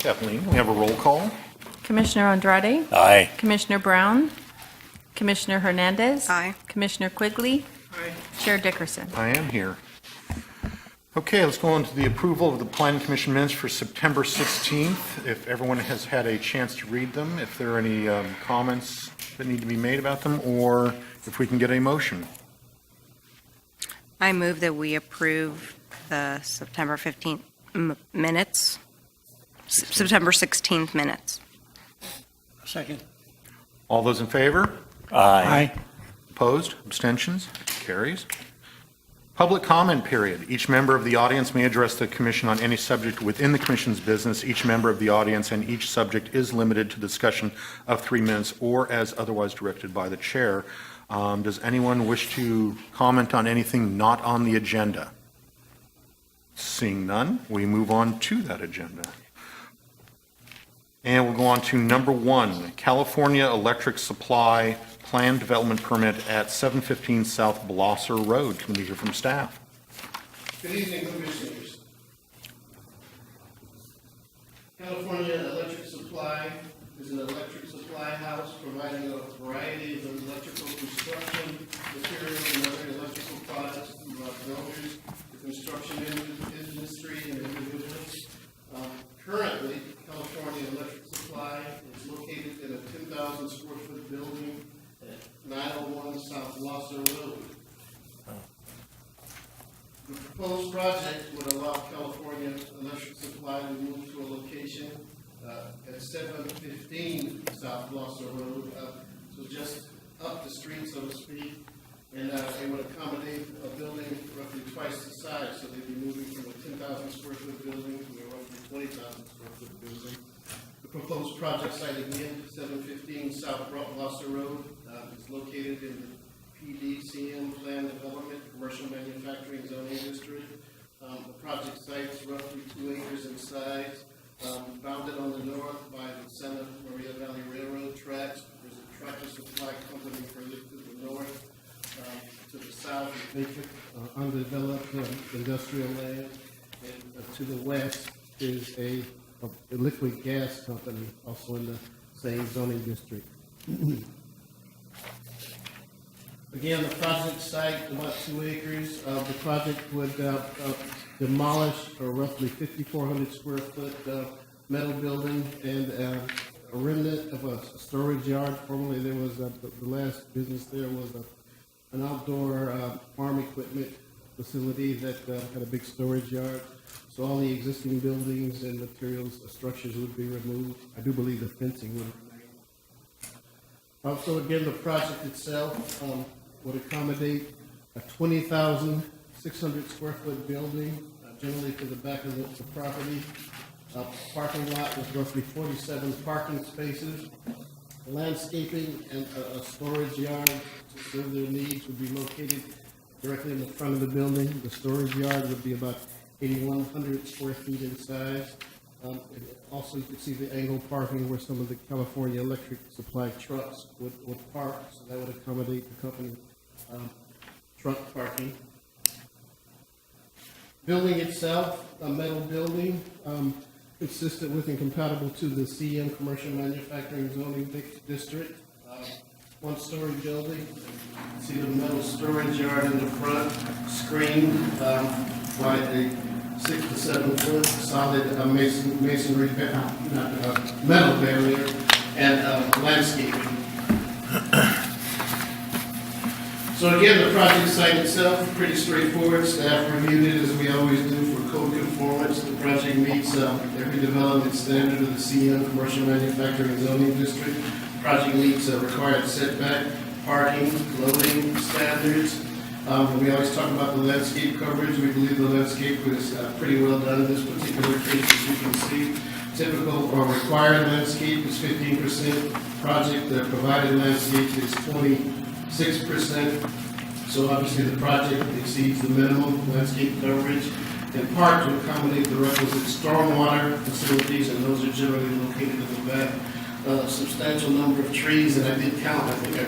Kathleen, we have a roll call. Commissioner Andrade? Aye. Commissioner Brown? Commissioner Hernandez? Aye. Commissioner Quigley? Chair Dickerson? I am here. Okay, let's go on to the approval of the Planning Commission minutes for September 16th. If everyone has had a chance to read them, if there are any comments that need to be made about them, or if we can get a motion. I move that we approve the September 15th minutes, September 16th minutes. Second. All those in favor? Aye. Opposed? Abstentions? Carries. Public comment period. Each member of the audience may address the commission on any subject within the commission's business. Each member of the audience and each subject is limited to discussion of 3 minutes or as otherwise directed by the chair. Does anyone wish to comment on anything not on the agenda? Seeing none, we move on to that agenda. And we'll go on to number 1, California Electric Supply Plan Development Permit at 715 South Blosser Road. Can we hear from staff? Good evening, Commissioners. California Electric Supply is an electric supply house providing a variety of electrical construction materials and other electrical products to builders, the construction industry, and individuals. Currently, California Electric Supply is located in a 10,000 square foot building at 901 South Blosser Road. The proposed project would allow California Electric Supply to move to a location at 715 South Blosser Road, so just up the street, so to speak, and it would accommodate a building roughly twice the size, so they'd be moving from a 10,000 square foot building to a roughly 20,000 square foot building. The proposed project site again, 715 South Blosser Road, is located in the PDCM Plan Development Commercial Manufacturing Zoning District. The project site is roughly 2 acres in size, bounded on the north by the Santa Maria Valley Railroad tracks. There's a tractor supply company further to the north. To the south is vacant, undeveloped industrial land, and to the west is a liquid gas company, also in the same zoning district. Again, the project site, about 2 acres. The project would demolish a roughly 5,400 square foot metal building and a remnant of a storage yard. Formerly, there was the last business there was an outdoor farm equipment facility that had a big storage yard. So all the existing buildings and materials, structures would be removed. I do believe the fencing would remain. Also, again, the project itself would accommodate a 20,600 square foot building, generally to the back of the property. Parking lot with roughly 47 parking spaces. Landscaping and a storage yard to serve their needs would be located directly in the front of the building. The storage yard would be about 8,100 square feet in size. Also, you can see the angle parking where some of the California Electric Supply trucks would park, so that would accommodate the company truck parking. Building itself, a metal building, consistent with and compatible to the CM Commercial Manufacturing Zoning District. One-story building. See the metal storage yard in the front, screened by a 6 to 7 foot solid masonry metal barrier and landscaping. So again, the project site itself, pretty straightforward. Staff reviewed it as we always do for code conformance. The project meets every development standard of the CM Commercial Manufacturing Zoning District. The project meets required setback, parking, loading standards. We always talk about the landscape coverage. We believe the landscape was pretty well done in this particular case, as you can see. Typical or required landscape is 15%. Project provided landscape is 26%. So obviously the project exceeds the minimum landscape coverage, in part to accommodate the requisite stormwater facilities, and those are generally located in the back. Substantial number of trees, and I did count, I think I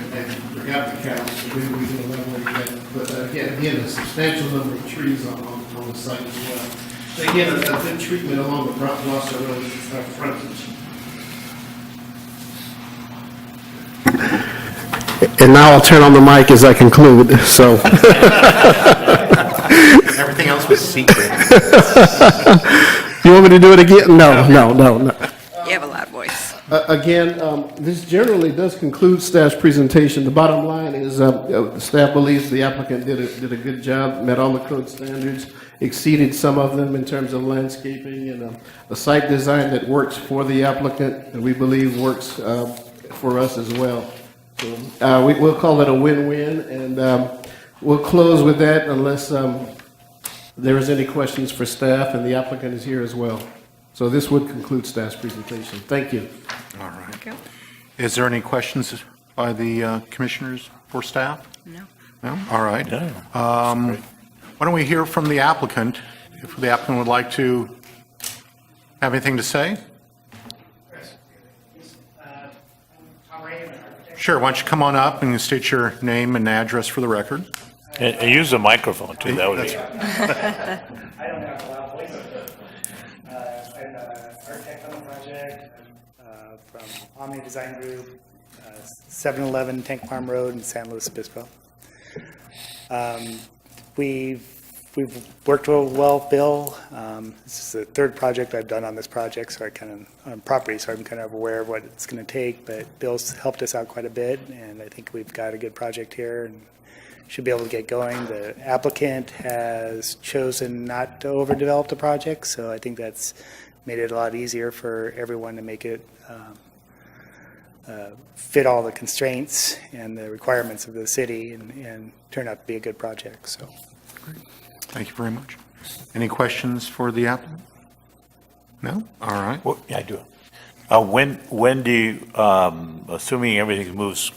forgot to count, so maybe we can elaborate that. But again, a substantial number of trees on the site as well. Again, a good treatment along the Blosser Road frontage. And now I'll turn on the mic as I conclude, so. Everything else was secret. You want me to do it again? No. You have a loud voice. Again, this generally does conclude staff's presentation. The bottom line is staff believes the applicant did a good job, met all the code standards, exceeded some of them in terms of landscaping and a site design that works for the applicant and we believe works for us as well. So we'll call it a win-win and we'll close with that unless there is any questions for staff and the applicant is here as well. So this would conclude staff's presentation. Thank you. All right. Thank you. Is there any questions by the commissioners for staff? No. No? All right. No. Why don't we hear from the applicant, if the applicant would like to have anything to say? Sure, why don't you come on up and state your name and address for the record? And use the microphone too, that would be. I don't have a loud voice. I'm an architect on the project. I'm from Omni Design Group, 711 Tank Farm Road in San Luis Obispo. We've worked well with Bill. This is the third project I've done on this project, so on property, so I'm kind of aware of what it's going to take, but Bill's helped us out quite a bit, and I think we've got a good project here and should be able to get going. The applicant has chosen not to overdevelop the project, so I think that's made it a lot easier for everyone to make it fit all the constraints and the requirements of the city and turn out to be a good project. So, Thank you very much. Any questions for the applicant? No? All right. Well, yeah, I do. When do you, assuming everything moves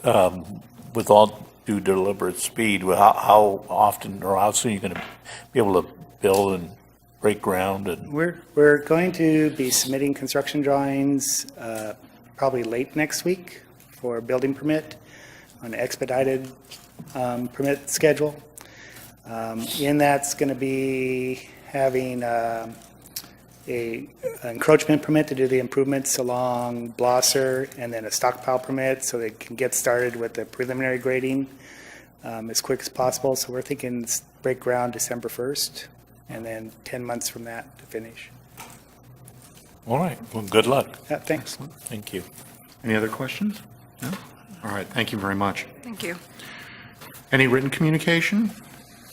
with all due deliberate speed, how often or how soon are you going to be able to build and break ground? And we're going to be submitting construction drawings probably late next week for a building permit on an expedited permit schedule. In that's going to be having a encroachment permit to do the improvements along Blosser, and then a stockpile permit so they can get started with the preliminary grading as quick as possible. So we're thinking break ground December 1st, and then 10 months from that to finish. all right, well, good luck. Yeah, thanks. Thank you. Any other questions? No? All right, thank you very much. Thank you. Any written communication?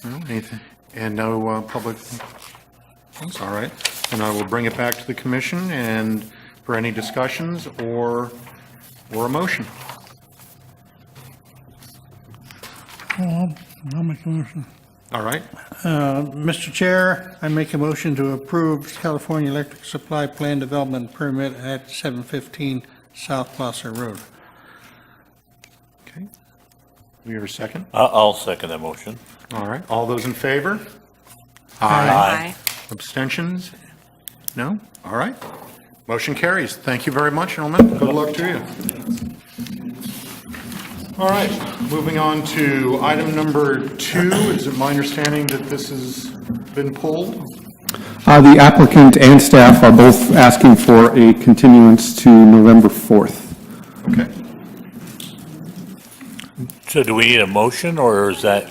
No, anything? And no public? All right. And I will bring it back to the commission and for any discussions or a motion. I'll make a motion. All right. Mr. Chair, I make a motion to approve California Electric Supply Plan Development Permit at 715 South Blosser Road. Okay. We have a second? I'll second that motion. All right. All those in favor? Aye. Abstentions? No? All right. Motion carries. Thank you very much, gentlemen. Good luck to you. All right, moving on to item number 2. Is it my understanding that this has been pulled? The applicant and staff are both asking for a continuance to November 4th. Okay. So do we need a motion, or is it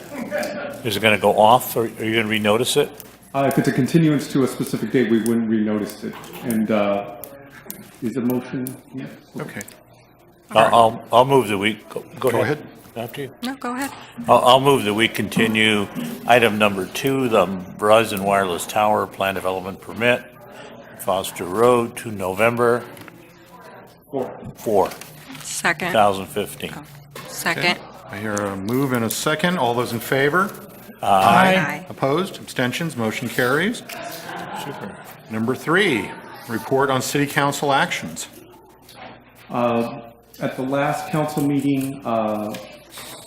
going to go off, or are you going to renotice it? If it's a continuance to a specific date, we wouldn't renotice it. And is a motion? Yes. Okay. I'll move that we, go ahead. After you. No, go ahead. I'll move that we continue item number 2, the Verizon Wireless Tower Plan Development Permit, Foster Road, to November 4, Second. 2015. Second. I hear a move and a second. All those in favor? Aye. Opposed? Abstentions? Motion carries. Super. Number 3, report on city council actions. At the last council meeting,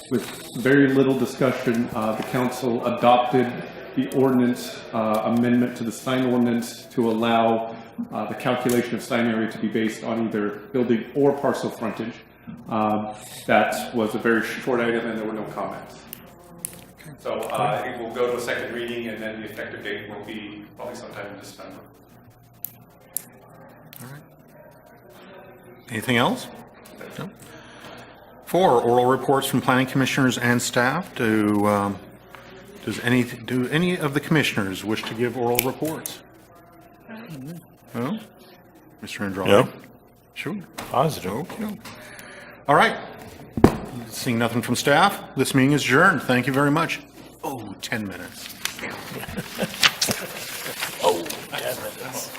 with very little discussion, the council adopted the ordinance amendment to the sign ordinance to allow the calculation of sign area to be based on either building or parcel frontage. That was a very short item and there were no comments. So it will go to a second reading, and then the effective date will be probably sometime in December. Anything else? No. 4, oral reports from planning commissioners and staff. Do any of the commissioners wish to give oral reports? No? Mr. Andrade? No. Sure. Positive. Okay. All right. Seeing nothing from staff, this meeting is adjourned. Thank you very much. Oh, 10 minutes. Oh, 10 minutes.